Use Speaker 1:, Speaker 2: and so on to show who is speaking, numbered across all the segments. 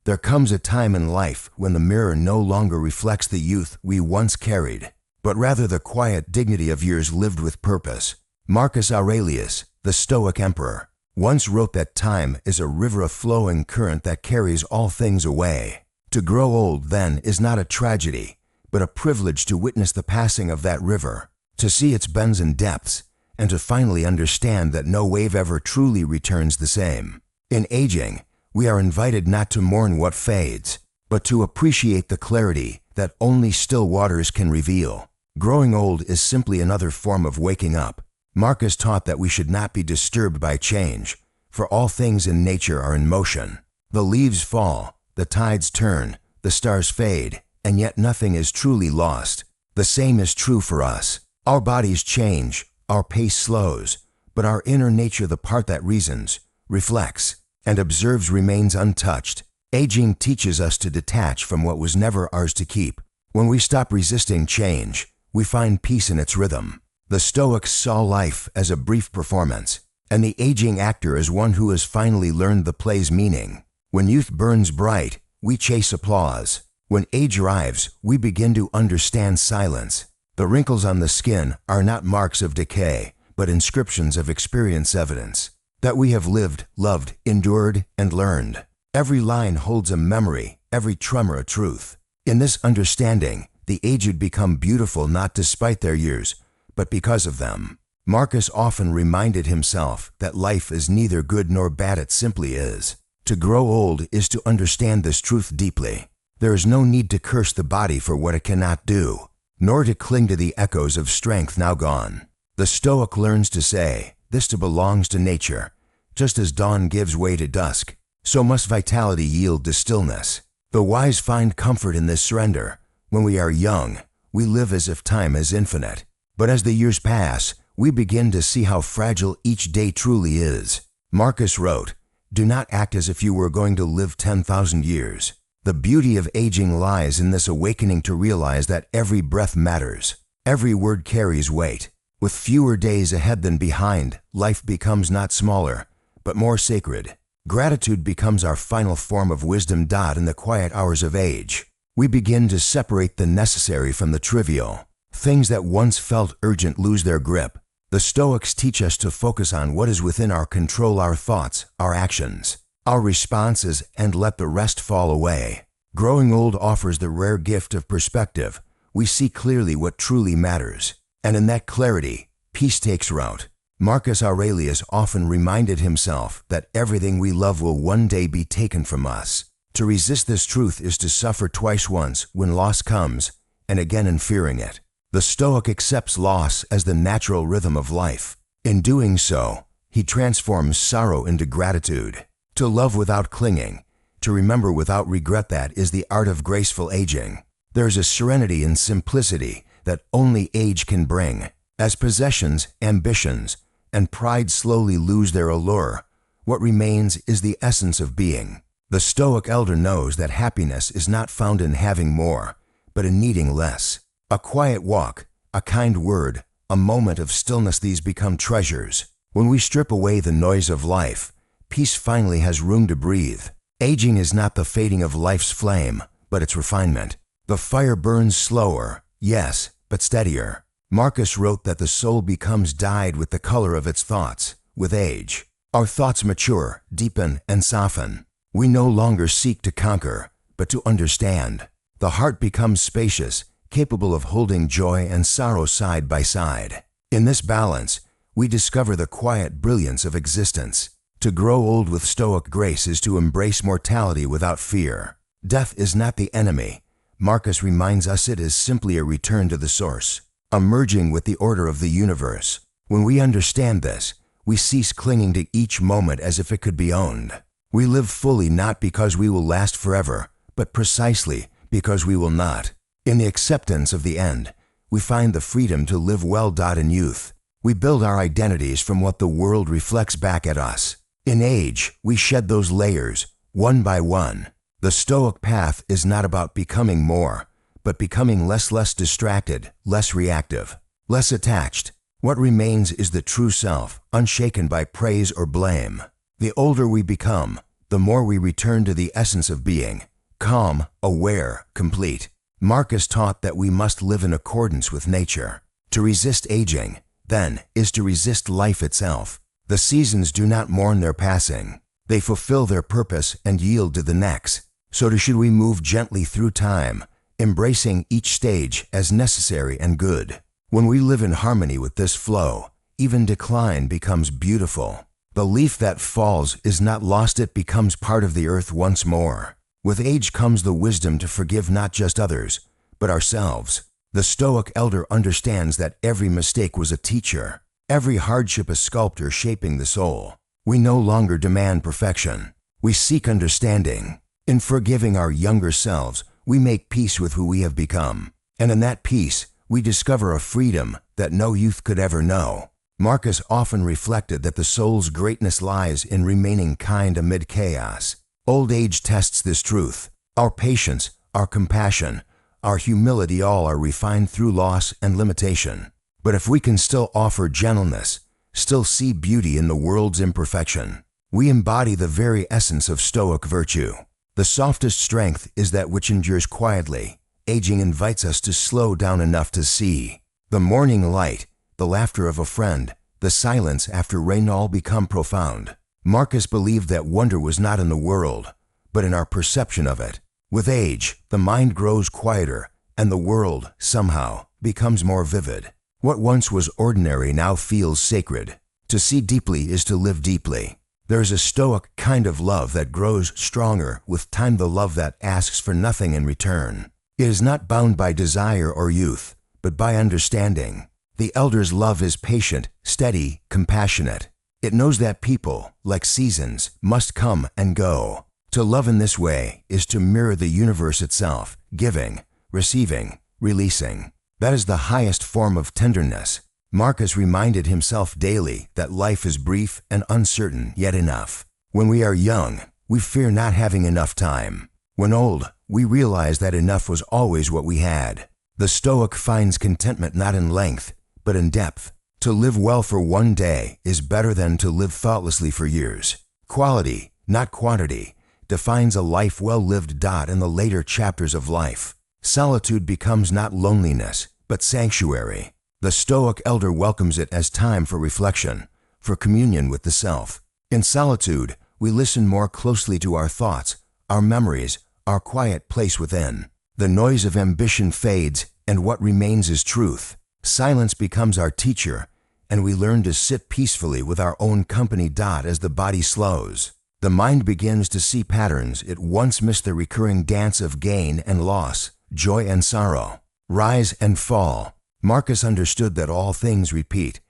Speaker 1: There comes a time in life when the mirror no longer reflects the youth we once carried, but rather the quiet dignity of years lived with purpose. Marcus Aurelius, the Stoic emperor, once wrote that time is a river of flowing current that carries all things away. To grow old, then, is not a tragedy, but a privilege to witness the passing of that river, to see its bends and depths, and to finally understand that no wave ever truly returns the same. In aging, we are invited not to mourn what fades, but to appreciate the clarity that only still waters can reveal. Growing old is simply another form of waking up. Marcus taught that we should not be disturbed by change, for all things in nature are in motion. The leaves fall, the tides turn, the stars fade, and yet nothing is truly lost. The same is true for us. Our bodies change, our pace slows, but our inner nature, the part that reasons, reflects, and observes, remains untouched. Aging teaches us to detach from what was never ours to keep. When we stop resisting change, we find peace in its rhythm. The Stoics saw life as a brief performance, and the aging actor as one who has finally learned the play's meaning. When youth burns bright, we chase applause. When age arrives, we begin to understand silence. The wrinkles on the skin are not marks of decay, but inscriptions of experience, evidence that we have lived, loved, endured, and learned. Every line holds a memory, every tremor a truth. In this understanding, the aged become beautiful not despite their years, but because of them. Marcus often reminded himself that life is neither good nor bad, it simply is. To grow old is to understand this truth deeply. There is no need to curse the body for what it cannot do, nor to cling to the echoes of strength now gone. The Stoic learns to say, this too belongs to nature. Just as dawn gives way to dusk, so must vitality yield to stillness. The wise find comfort in this surrender. When we are young, we live as if time is infinite. But as the years pass, we begin to see how fragile each day truly is. Marcus wrote, "Do not act as if you were going to live 10,000 years. The beauty of aging lies in this awakening to realize that every breath matters. Every word carries weight. With fewer days ahead than behind, life becomes not smaller, but more sacred. Gratitude becomes our final form of wisdom. In the quiet hours of age, we begin to separate the necessary from the trivial. Things that once felt urgent lose their grip. The Stoics teach us to focus on what is within our control, our thoughts, our actions, our responses, and let the rest fall away. Growing old offers the rare gift of perspective. We see clearly what truly matters, and in that clarity, peace takes root. Marcus Aurelius often reminded himself that everything we love will one day be taken from us. To resist this truth is to suffer twice, once when loss comes, and again in fearing it. The Stoic accepts loss as the natural rhythm of life. In doing so, he transforms sorrow into gratitude. To love without clinging, to remember without regret, that is the art of graceful aging. There is a serenity and simplicity that only age can bring. As possessions, ambitions, and pride slowly lose their allure, what remains is the essence of being. The Stoic elder knows that happiness is not found in having more, but in needing less. A quiet walk, a kind word, a moment of stillness, these become treasures. When we strip away the noise of life, peace finally has room to breathe. Aging is not the fading of life's flame, but its refinement. The fire burns slower, yes, but steadier. Marcus wrote that the soul becomes dyed with the color of its thoughts. With age, our thoughts mature, deepen, and soften. We no longer seek to conquer, but to understand. The heart becomes spacious, capable of holding joy and sorrow side by side. In this balance, we discover the quiet brilliance of existence. To grow old with Stoic grace is to embrace mortality without fear. Death is not the enemy. Marcus reminds us it is simply a return to the source, a merging with the order of the universe. When we understand this, we cease clinging to each moment as if it could be owned. We live fully not because we will last forever, but precisely because we will not. In the acceptance of the end, we find the freedom to live well. In youth, we build our identities from what the world reflects back at us. In age, we shed those layers, one by one. The Stoic path is not about becoming more, but becoming less distracted, less reactive, less attached. What remains is the true self, unshaken by praise or blame. The older we become, the the more we return to the essence of being, calm, aware, complete. Marcus taught that we must live in accordance with nature. To resist aging, then, is to resist life itself. The seasons do not mourn their passing. They fulfill their purpose and yield to the next. So too should we move gently through time, embracing each stage as necessary and good. When we live in harmony with this flow, even decline becomes beautiful. The leaf that falls is not lost, it becomes part of the earth once more. With age comes the wisdom to forgive not just others, but ourselves. The Stoic elder understands that every mistake was a teacher, every hardship a sculptor shaping the soul. We no longer demand perfection. We seek understanding. In forgiving our younger selves, we make peace with who we have become. And in that peace, we discover a freedom that no youth could ever know. Marcus often reflected that the soul's greatness lies in remaining kind amid chaos. Old age tests this truth. Our patience, our compassion, our humility all are refined through loss and limitation. But if we can still offer gentleness, still see beauty in the world's imperfection, we embody the very essence of Stoic virtue. The softest strength is that which endures quietly. Aging invites us to slow down enough to see. The morning light, the laughter of a friend, the silence after rain all become profound. Marcus believed that wonder was not in the world, but in our perception of it. With age, the mind grows quieter, and the world, somehow, becomes more vivid. What once was ordinary now feels sacred. To see deeply is to live deeply. There is a Stoic kind of love that grows stronger with time, the love that asks for nothing in return. It is not bound by desire or youth, but by understanding. The elder's love is patient, steady, compassionate. It knows that people, like seasons, must come and go. To love in this way is to mirror the universe itself, giving, receiving, releasing. That is the highest form of tenderness. Marcus reminded himself daily that life is brief and uncertain, yet enough. When we are young, we fear not having enough time. When old, we realize that enough was always what we had. The Stoic finds contentment not in length, but in depth. To live well for one day is better than to live thoughtlessly for years. Quality, not quantity, defines a life well lived. In the later chapters of life, solitude becomes not loneliness, but sanctuary. The Stoic elder welcomes it as time for reflection, for communion with the self. In solitude, we listen more closely to our thoughts, our memories, our quiet place within. The noise of ambition fades, and what remains is truth. Silence becomes our teacher, and we learn to sit peacefully with our own company. As the body slows, the mind begins to see patterns. It once missed, the recurring dance of gain and loss, joy and sorrow, rise and fall. Marcus understood that all things repeat,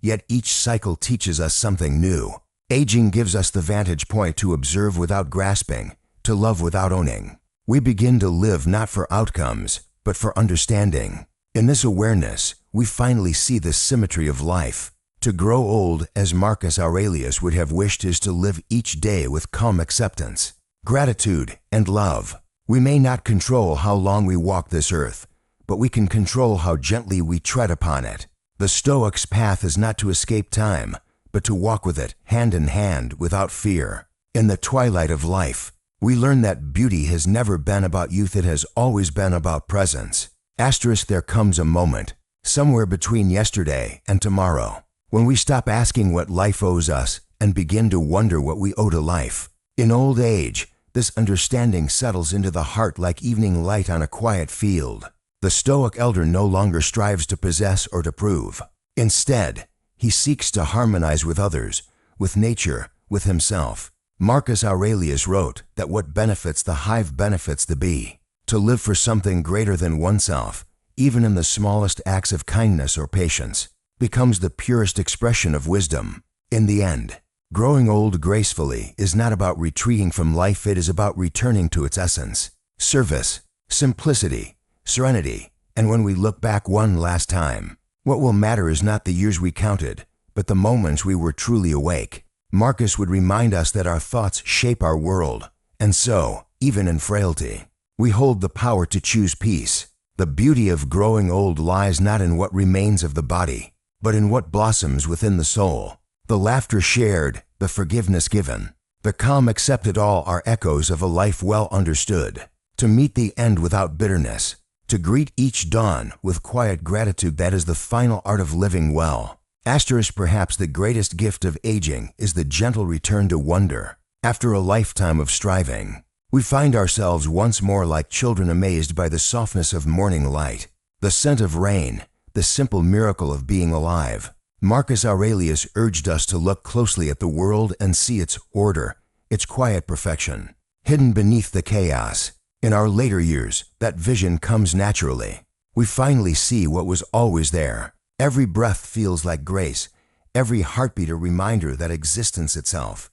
Speaker 1: yet each cycle teaches us something new. Aging gives us the vantage point to observe without grasping, to love without owning. We begin to live not for outcomes, but for understanding. In this awareness, we finally see the symmetry of life. To grow old, as Marcus Aurelius would have wished, is to live each day with calm acceptance, gratitude, and love. We may not control how long we walk this earth, but we can control how gently we tread upon it. The Stoic's path is not to escape time, but to walk with it, hand in hand, without fear. In the twilight of life, we learn that beauty has never been about youth, it has always been about presence. There comes a moment, somewhere between yesterday and tomorrow, when we stop asking what life owes us and begin to wonder what we owe to life. In old age, this understanding settles into the heart like evening light on a quiet field. The Stoic elder no longer strives to possess or to prove. Instead, he seeks to harmonize with others, with nature, with himself. Marcus Aurelius wrote that what benefits the hive benefits the bee. To live for something greater than oneself, even in the smallest acts of kindness or patience, becomes the purest expression of wisdom. In the end, growing old gracefully is not about retreating from life, it is about returning to its essence. Service, simplicity, serenity, and when we look back one last time, what will matter is not the years we counted, but the moments we were truly awake. Marcus would remind us that our thoughts shape our world, and so, even in frailty, we hold the power to choose peace. The beauty of growing old lies not in what remains of the body, but in what blossoms within the soul. The laughter shared, the forgiveness given, The calm accept it all are echoes of a life well understood. To meet the end without bitterness, to greet each dawn with quiet gratitude, that is the final art of living well. Asterisk, perhaps the greatest gift of aging is the gentle return to wonder. After a lifetime of striving, we find ourselves once more like children, amazed by the softness of morning light, the scent of rain, the simple miracle of being alive. Marcus Aurelius urged us to look closely at the world and see its order, its quiet perfection, hidden beneath the chaos. In our later years, that vision comes naturally. We finally see what was always there. Every breath feels like grace, every heartbeat a reminder that existence itself